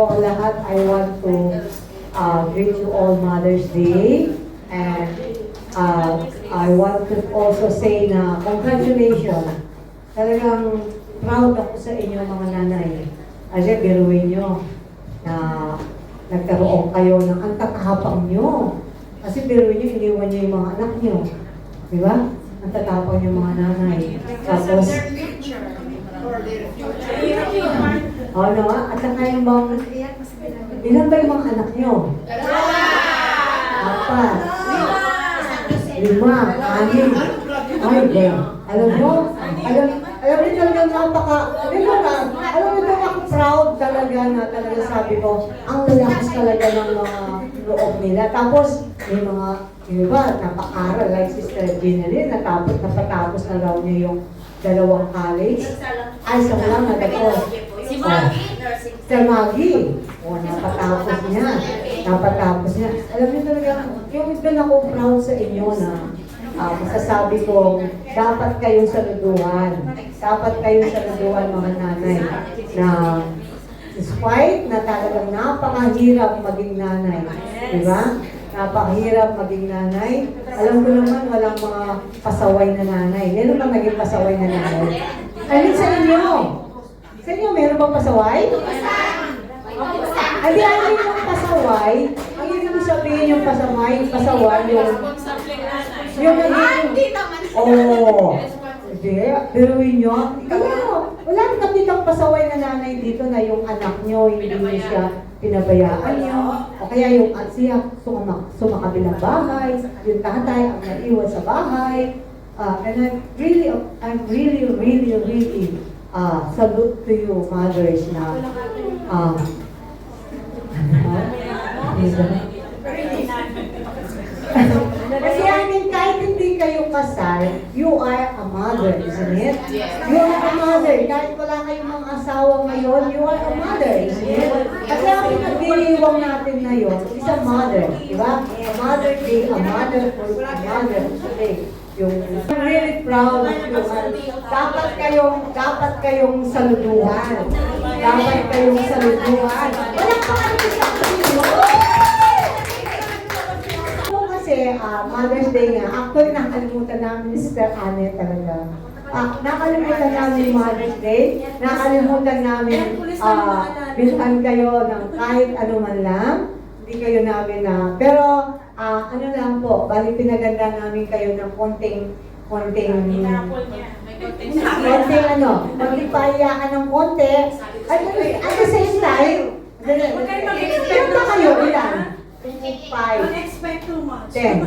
bago ang lahat, I want to greet you all Mother's Day. And I want to also say na congratulations. Talagang proud ako sa inyo mga nanay. Kasi biruin nyo na nagkaroon kayo ng ang tatapang nyo. Kasi biruin nyo, iniwan nyo yung mga anak nyo. Di ba? Ang tatapang yung mga nanay. Tapos, ano nga? At saka yung mga, ilan ba yung mga anak nyo? 4, 5, 6, 5, 6. Ay, damn. Alam nyo, alam nyo talaga alam nyo talaga ako proud talaga na talaga sabi ko, ang lalakas talaga ng mga loob nila. Tapos, may mga, iba, napaka-aral, like Sister Gina Lynn, napatapos na raw niya yung 2 college. Ay, sa lang natapos. Si Maggie, nursing. Si Maggie. O, napatapos niya. Alam niyo talaga, yung doon ako proud sa inyo na masasabi ko, dapat kayong saluduhan. Dapat kayong saluduhan mga nanay. Na despite na talagang napakahirap maging nanay. Diba? Napakahirap maging nanay. Alam ko naman, walang mga pasaway na nanay. Meron bang naging pasaway na nanay? Alin sa inyo? Sa inyo, meron bang pasaway? Hindi, alin yung pasaway? Ang ibig sabihin yung pasaway yung naging... Oo. Hindi, biruin nyo. Wala kami kang pasaway na nanay dito na yung anak nyo, hindi nyo siya pinabayaan nyo. O kaya yung siya sumakabilang bahay, yung tatay ang naiwan sa bahay. And I'm really salute to you, mothers, na kasi kahit hindi kayo kasal, you are a mother, isn't it? You are a mother. Kahit wala kayong mga asawa ngayon, you are a mother, isn't it? Kasi ang pinagdiriwang natin ngayon is a mother, di ba? A mother day, a mother day. I'm really proud of you. Dapat kayong saluduhan. Walang kasi Mother's Day nga, actually nakalimutan namin ni Sister Anne talaga. Nakalimutan namin Mother's Day, nakalimutan namin bilhan kayo ng kahit ano man lang, hindi kayo namin pero ano lang po, bali pinaganda namin kayo ng konting magpaiyakan ng konti, at the same time, ilan ba kayo? Ilan? 5, 10,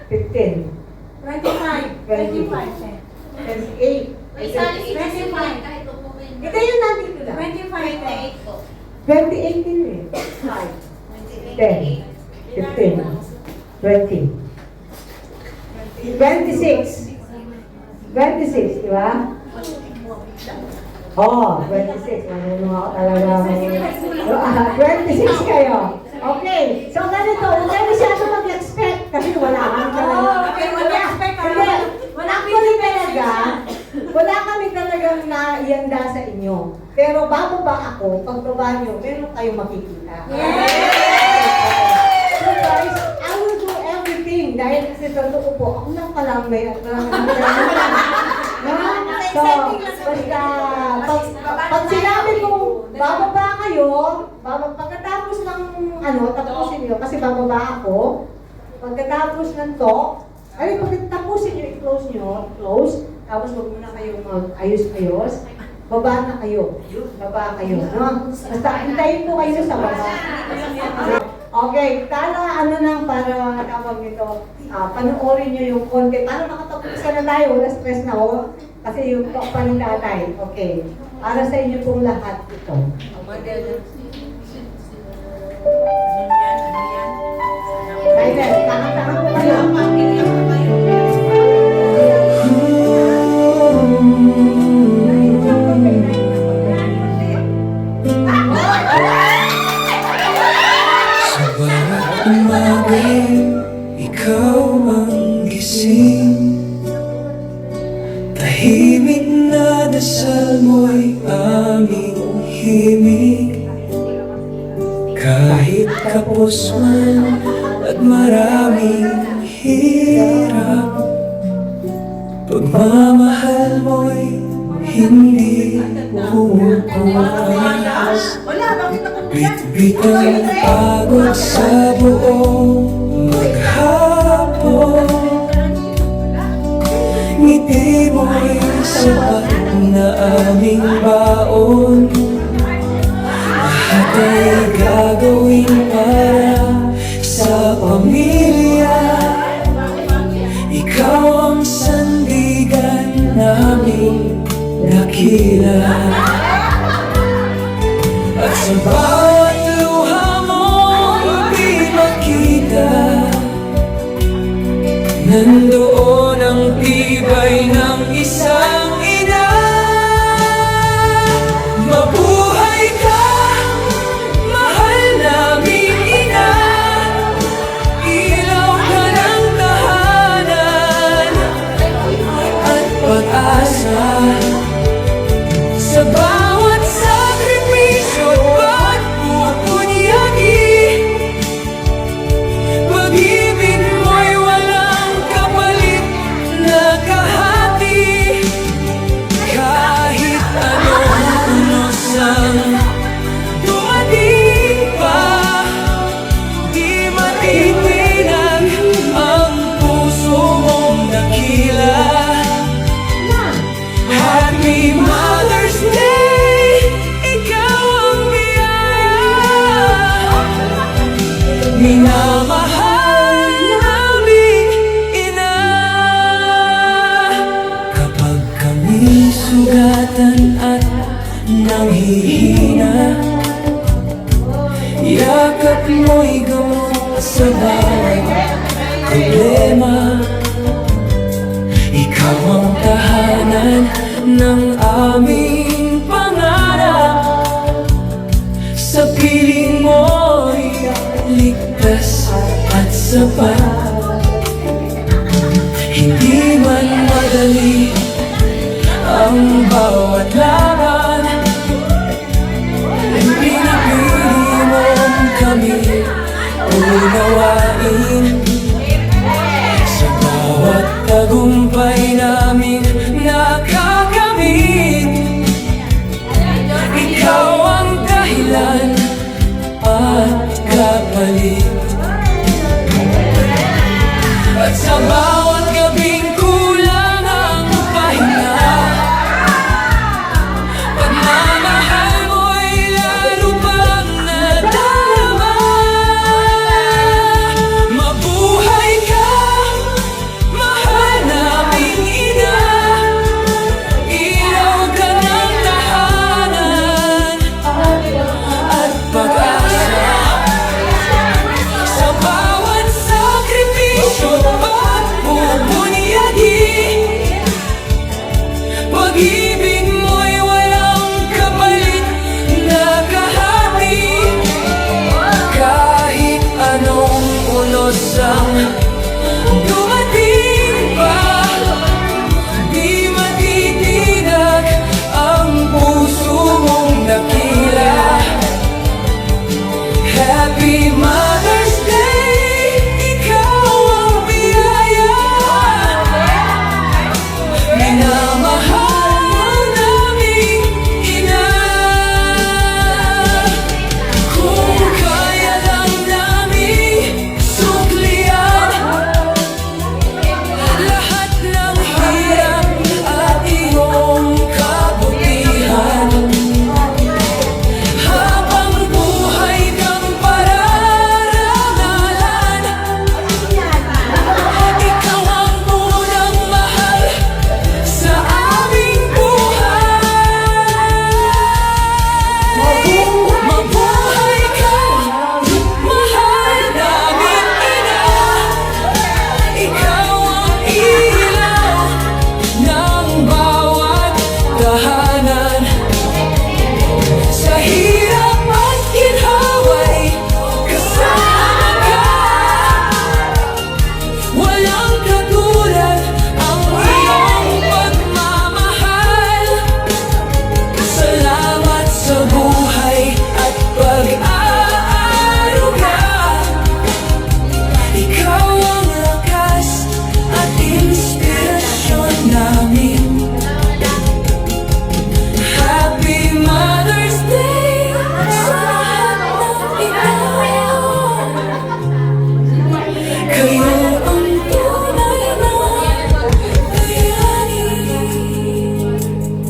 15, 25, 28, 25. Kahit umuwi. ito yung nandito lang. 28 po. 28 din eh. 5, 10, 15, 20, 26, 26, di ba? Oh, 26. Manunong ako talaga. 26 kayo. Okay. So, ganito. Huwag kayo masyado mag-expect kasi wala kami talaga. Wala kami talagang naianda sa inyo. Pero bababa ako, pagbaba nyo, meron kayong makikita. So guys, I will do everything dahil kasi totoo po, ako lang palang may So, basta, pag sinabi kong bababa kayo, pagkatapos ng tapusin nyo, kasi bababa ako, pagkatapos ng talk, pagkatapusin nyo, i-close, tapos wag muna kayong mag-ayos-ayos, baba na kayo, no? Basta, hintayin po kayo sa baba. Okay, para para tawag nito, panoorin nyo yung konti, para makatapos na tayo, wala stress na ako, kasi yung talk pa ng tatay. Okay, para sa inyo pong lahat ito. Silent, tahan-tahan po kayo. Ikaw ang gising, tahimik na dasal mo'y aming himig. Kahit kapos man at maraming hirap, pagmamahal mo'y hindi bubukas. Bit-bit ang pagod sa buong maghapon. Ngiti mo'y sapat na aming baon. Lahat ay gagawin para sa pamilya. Ikaw ang sandigan naming dakila. At sa bawat luha mong di makita, nandoon ang tibay ng isang ina. Mabuhay ka, mahal naming ina. Ilaw ka ng tahanan at pag-asa. Sa bawat sakripisyo at pagpupunyagi, pag-ibig mo'y walang kapalit na kahati. Kahit anong unos ang dumating pa, di matitinag ang puso mong dakila. Happy Mother's Day, ikaw ang biyaya. Minamahal naming ina. Kapag kami sugatan at nanghihina, yakap mo'y gamot sa bawat problema. Ikaw ang tahanan ng aming pangarap. Sa piling mo'y ligtas at sapat. Hindi man madali ang bawat laban, pinipili mong kami unawain. Sa bawat tagumpay naming nakakamit, ikaw ang dahilan at kapalit. At sa bawat gabing kulang ang pahinga,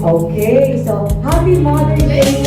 Okay, so Happy Mother's Day